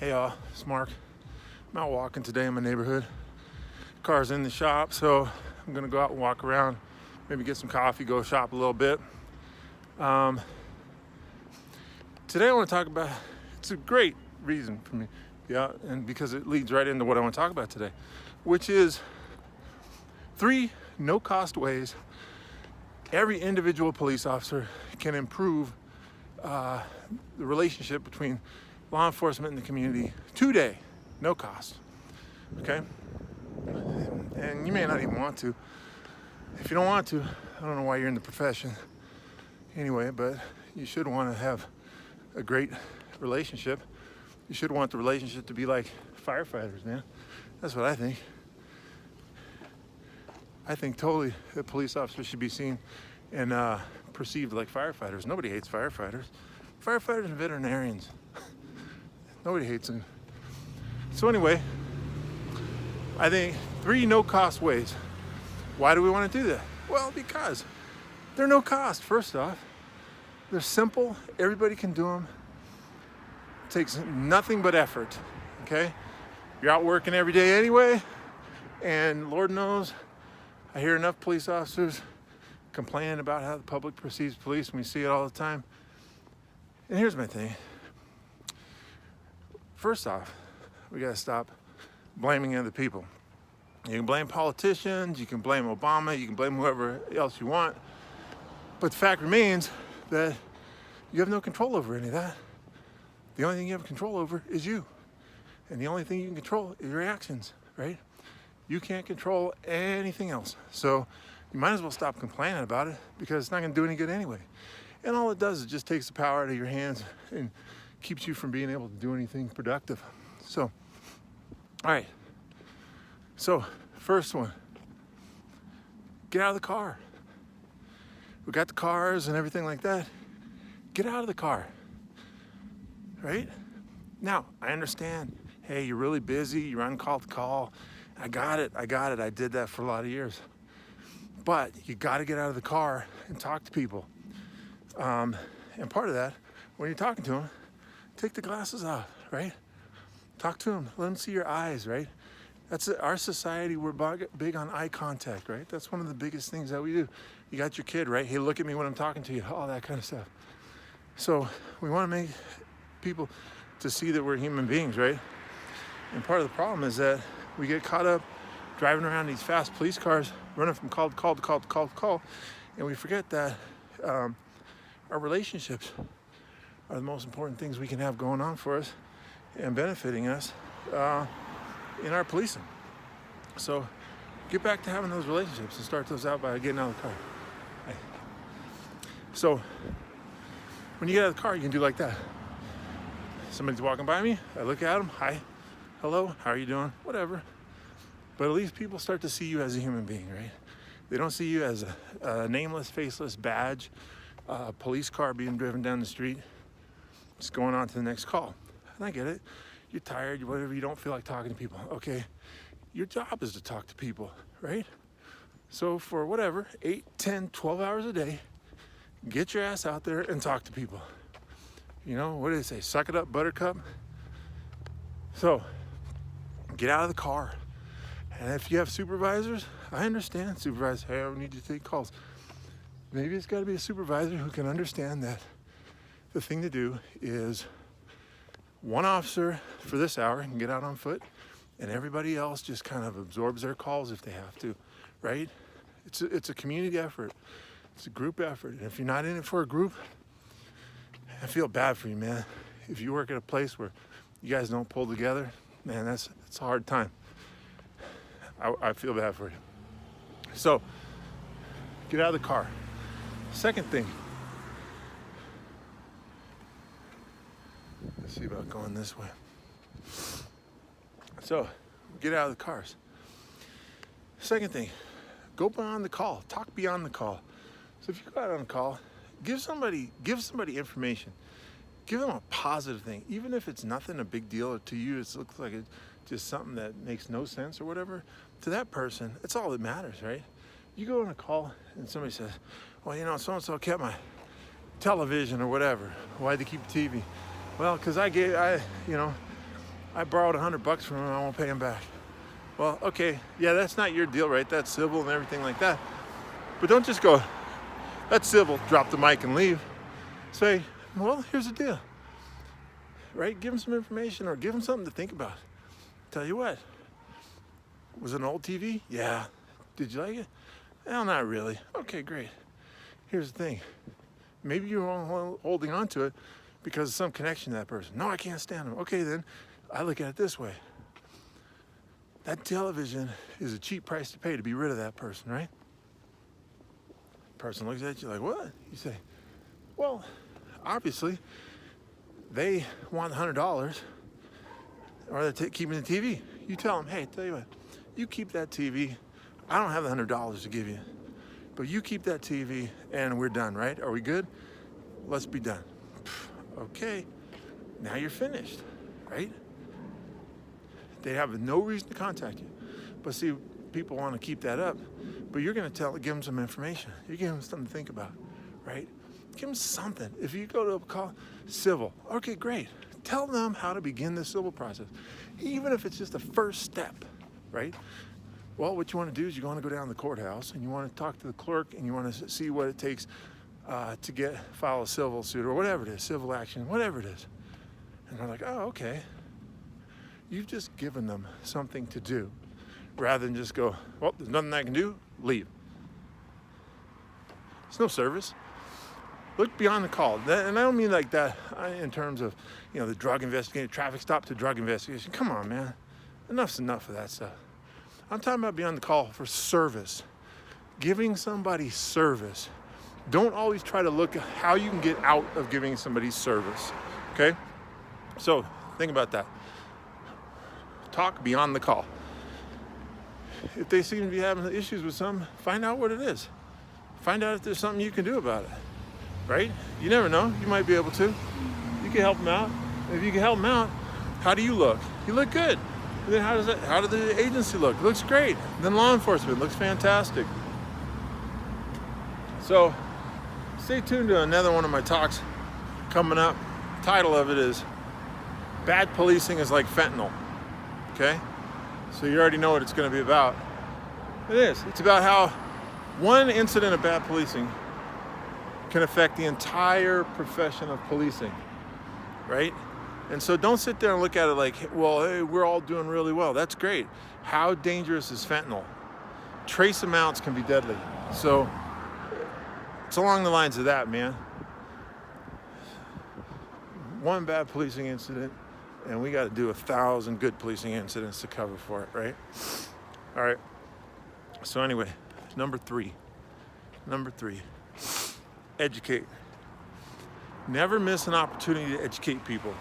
Hey y'all, it's Mark. I'm out walking today in my neighborhood. Car's in the shop, so I'm gonna go out and walk around, maybe get some coffee, go shop a little bit. Today I want to talk about, it's a great reason for me, and because it leads right into what I want to talk about today, which is 3 no-cost ways every individual police officer can improve the relationship between law enforcement and the community today, no cost, okay? And you may not even want to. If you don't want to, I don't know why you're in the profession anyway, but you should want to have a great relationship. You should want the relationship to be like firefighters, man. That's what I think. I think totally that police officers should be seen and perceived like firefighters. Nobody hates firefighters. Firefighters and veterinarians. Nobody hates them. So anyway, I think 3 no-cost ways. Why do we want to do that? Well, because they're no cost, first off. They're simple. Everybody can do them. It takes nothing but effort, okay? You're out working every day anyway, and Lord knows, I hear enough police officers complaining about how the public perceives police, and we see it all the time. And here's my thing. First off, we gotta stop blaming other people. You can blame politicians, you can blame Obama, you can blame whoever else you want, but the fact remains that you have no control over any of that. The only thing you have control over is you. And the only thing you can control is your actions, right? You can't control anything else. So you might as well stop complaining about it because it's not gonna do any good anyway. And all it does is just takes the power out of your hands and keeps you from being able to do anything productive. So, all right. So, first one, get out of the car. We got the cars and everything like that. Get out of the car, right? Now, I understand, hey, you're really busy, you're on call to call. I got it, I did that for a lot of years. But you gotta get out of the car and talk to people. And part of that, when you're talking to them, take the glasses off, right? Talk to them, let them see your eyes, right? That's our society, we're big on eye contact, right? That's one of the biggest things that we do. You got your kid, right? Hey, look at me when I'm talking to you, all that kind of stuff. So we want to make people to see that we're human beings, right? And part of the problem is that we get caught up driving around these fast police cars, running from call to call to call to call to call, and we forget that our relationships are the most important things we can have going on for us and benefiting us in our policing. So get back to having those relationships and start those out by getting out of the car. Right. So when you get out of the car, you can do like that. Somebody's walking by me, I look at them, hi, hello, how are you doing? Whatever. But at least people start to see you as a human being, right? They don't see you as a nameless, faceless badge, police car being driven down the street, just going on to the next call. And I get it. You're tired, whatever, you don't feel like talking to people. Okay, your job is to talk to people, right? So for whatever, 8, 10, 12 hours a day, get your ass out there and talk to people. You know, what do they say? Suck it up, buttercup. So get out of the car. And if you have supervisors, I understand supervisors, hey, I need you to take calls. Maybe it's got to be a supervisor who can understand that the thing to do is one officer for this hour can get out on foot and everybody else just kind of absorbs their calls if they have to, right? It's a community effort. It's a group effort. And if you're not in it for a group, I feel bad for you, man. If you work at a place where you guys don't pull together, man, it's a hard time. I feel bad for you. So, get out of the car. Second thing. Let's see about going this way. So, get out of the cars. Second thing, go beyond the call. Talk beyond the call. So if you go out on a call, give somebody information. Give them a positive thing. Even if it's nothing a big deal, or to you it looks like it's just something that makes no sense or whatever, to that person, it's all that matters, right? You go on a call and somebody says, well, you know, so-and-so kept my television or whatever. Why'd they keep the TV? Well, because I borrowed $100 from him, I won't pay him back. Well, okay, yeah, that's not your deal, right? That's civil and everything like that. But don't just go, that's civil, drop the mic and leave. Say, well, here's the deal, right? Give him some information or give him something to think about. Tell you what, was it an old TV? Yeah. Did you like it? Well, not really. Okay, great. Here's the thing. Maybe you're holding on to it because of some connection to that person. No, I can't stand them. Okay, then I look at it this way. That television is a cheap price to pay to be rid of that person, right? Person looks at you like, what? You say, well, obviously, they want $100 or they're keeping the TV. You tell them, hey, tell you what, you keep that TV. I don't have the $100 to give you, but you keep that TV and we're done, right? Are we good? Let's be done. Okay, now you're finished, right? They have no reason to contact you. But see, people want to keep that up, but you're going to give them some information. You give them something to think about, right? Give them something. If you go to a call, civil, okay, great. Tell them how to begin the civil process, even if it's just the first step, right? Well, what you want to do is you want to go down to the courthouse and you want to talk to the clerk and you want to see what it takes to file a civil suit or whatever it is, civil action, whatever it is. And they're like, oh, okay. You've just given them something to do rather than just go, well, there's nothing I can do, leave. It's no service. Look beyond the call. And I don't mean like that in terms of, the drug investigation, traffic stop to drug investigation. Come on, man. Enough's enough of that stuff. I'm talking about beyond the call for service. Giving somebody service. Don't always try to look at how you can get out of giving somebody service. Okay? So think about that. Talk beyond the call. If they seem to be having issues with something, find out what it is. Find out if there's something you can do about it. Right? You never know. You might be able to. You can help them out. If you can help them out, how do you look? You look good. And then how does the agency look? It looks great. And then law enforcement looks fantastic. So stay tuned to another one of my talks coming up. The title of it is Bad Policing is Like Fentanyl. Okay? So you already know what it's going to be about. It is. It's about how one incident of bad policing can affect the entire profession of policing, right? And so don't sit there and look at it like, well, hey, we're all doing really well. That's great. How dangerous is fentanyl? Trace amounts can be deadly. So it's along the lines of that, man. One bad policing incident, and we got to do 1,000 good policing incidents to cover for it, right? All right. So anyway, number three, educate. Never miss an opportunity to educate people.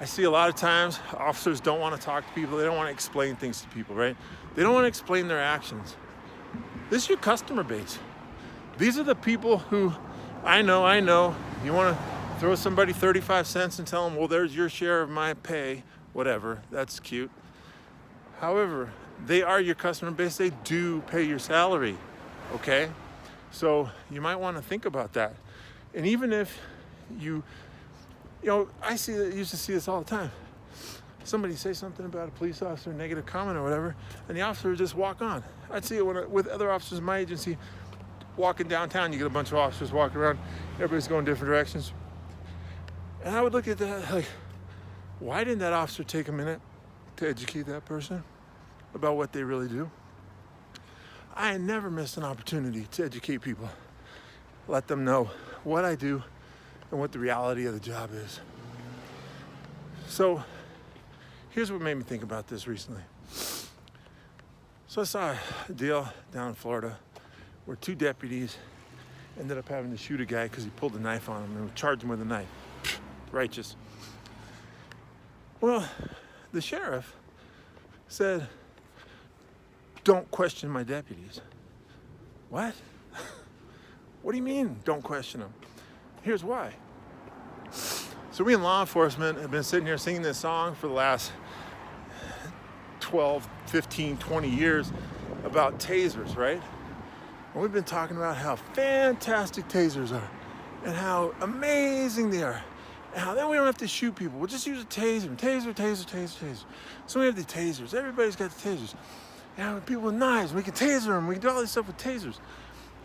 I see a lot of times officers don't want to talk to people. They don't want to explain things to people, right? They don't want to explain their actions. This is your customer base. These are the people who, I know, you want to throw somebody 35 cents and tell them, well, there's your share of my pay, whatever, that's cute. However, they are your customer base. They do pay your salary, okay? So you might want to think about that. And even if I used to see this all the time. Somebody say something about a police officer, negative comment or whatever, and the officer would just walk on. I'd see it with other officers in my agency, walking downtown. You get a bunch of officers walking around. Everybody's going different directions. And I would look at that like, why didn't that officer take a minute to educate that person about what they really do? I never missed an opportunity to educate people. Let them know what I do and what the reality of the job is. So here's what made me think about this recently. So I saw a deal down in Florida where 2 deputies ended up having to shoot a guy because he pulled a knife on him and charged him with a knife. Righteous. Well, the sheriff said, don't question my deputies. What? What do you mean, don't question them? Here's why. So we in law enforcement have been sitting here singing this song for the last 12, 15, 20 years about tasers, right? And we've been talking about how fantastic tasers are and how amazing they are Now then we don't have to shoot people. We'll just use a taser. Taser. So we have the tasers. Everybody's got the tasers. And people with knives, we can taser them. We can do all this stuff with tasers.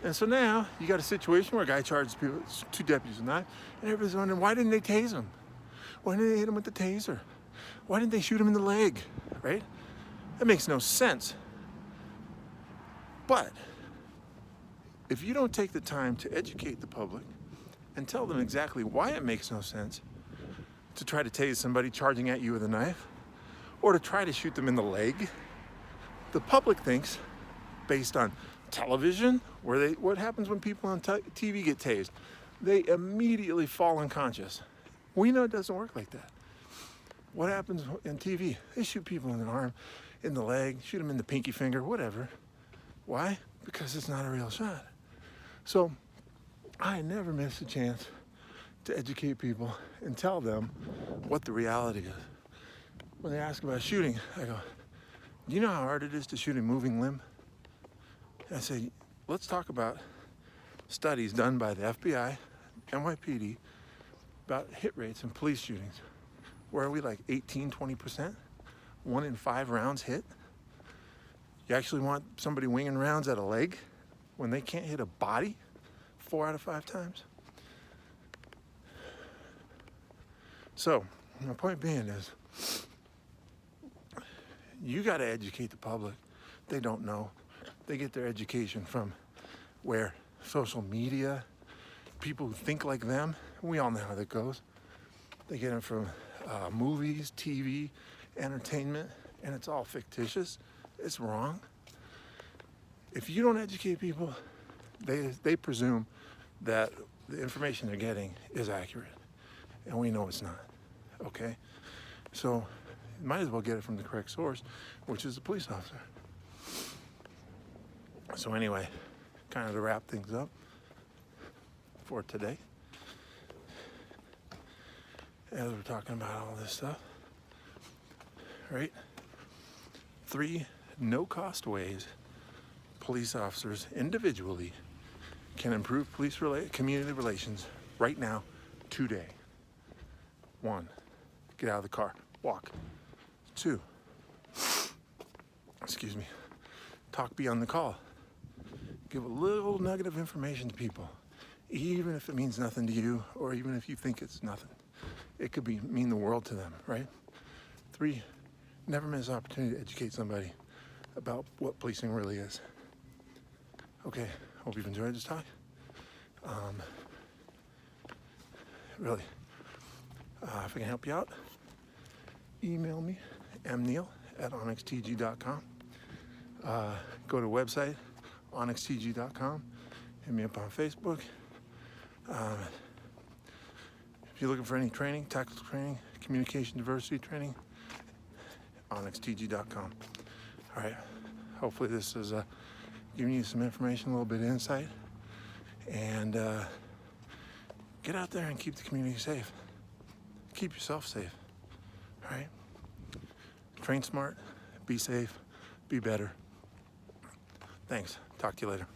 And so now you got a situation where a guy charges people, 2 deputies with a knife, and everybody's wondering, why didn't they tase him? Why didn't they hit him with the taser? Why didn't they shoot him in the leg, right? That makes no sense. But if you don't take the time to educate the public and tell them exactly why it makes no sense to try to tase somebody charging at you with a knife or to try to shoot them in the leg, the public thinks, based on television, where what happens when people on TV get tased? They immediately fall unconscious. We know it doesn't work like that. What happens in TV? They shoot people in the arm, in the leg, shoot them in the pinky finger, whatever. Why? Because it's not a real shot. So I never miss a chance to educate people and tell them what the reality is. When they ask about shooting, I go, do you know how hard it is to shoot a moving limb? I say, let's talk about studies done by the FBI, NYPD, about hit rates in police shootings. Where are we, like 18, 20%? 1 in 5 rounds hit? You actually want somebody winging rounds at a leg when they can't hit a body 4 out of 5 times? So, my point being is, you got to educate the public. They don't know. They get their education from where? Social media, people who think like them. We all know how that goes. They get it from movies, TV, entertainment, and it's all fictitious. It's wrong. If you don't educate people, they presume that the information they're getting is accurate, and we know it's not. Okay? So you might as well get it from the correct source, which is the police officer. So anyway, kind of to wrap things up for today, as we're talking about all this stuff, right? 3 no-cost ways police officers individually can improve community relations right now, today. 1, get out of the car, walk. 2, talk beyond the call. Give a little nugget of information to people, even if it means nothing to you, or even if you think it's nothing. It could mean the world to them, right? 3, never miss an opportunity to educate somebody about what policing really is. Okay, hope you've enjoyed this talk. Really, if I can help you out, email me, mneil@onyxtg.com. Go to the website, onyxtg.com. Hit me up on Facebook. If you're looking for any training, tactical training, communication diversity training, onyxtg.com. All right. Hopefully this is giving you some information, a little bit of insight, and get out there and keep the community safe. Keep yourself safe. All right. Train smart, be safe, be better. Thanks. Talk to you later.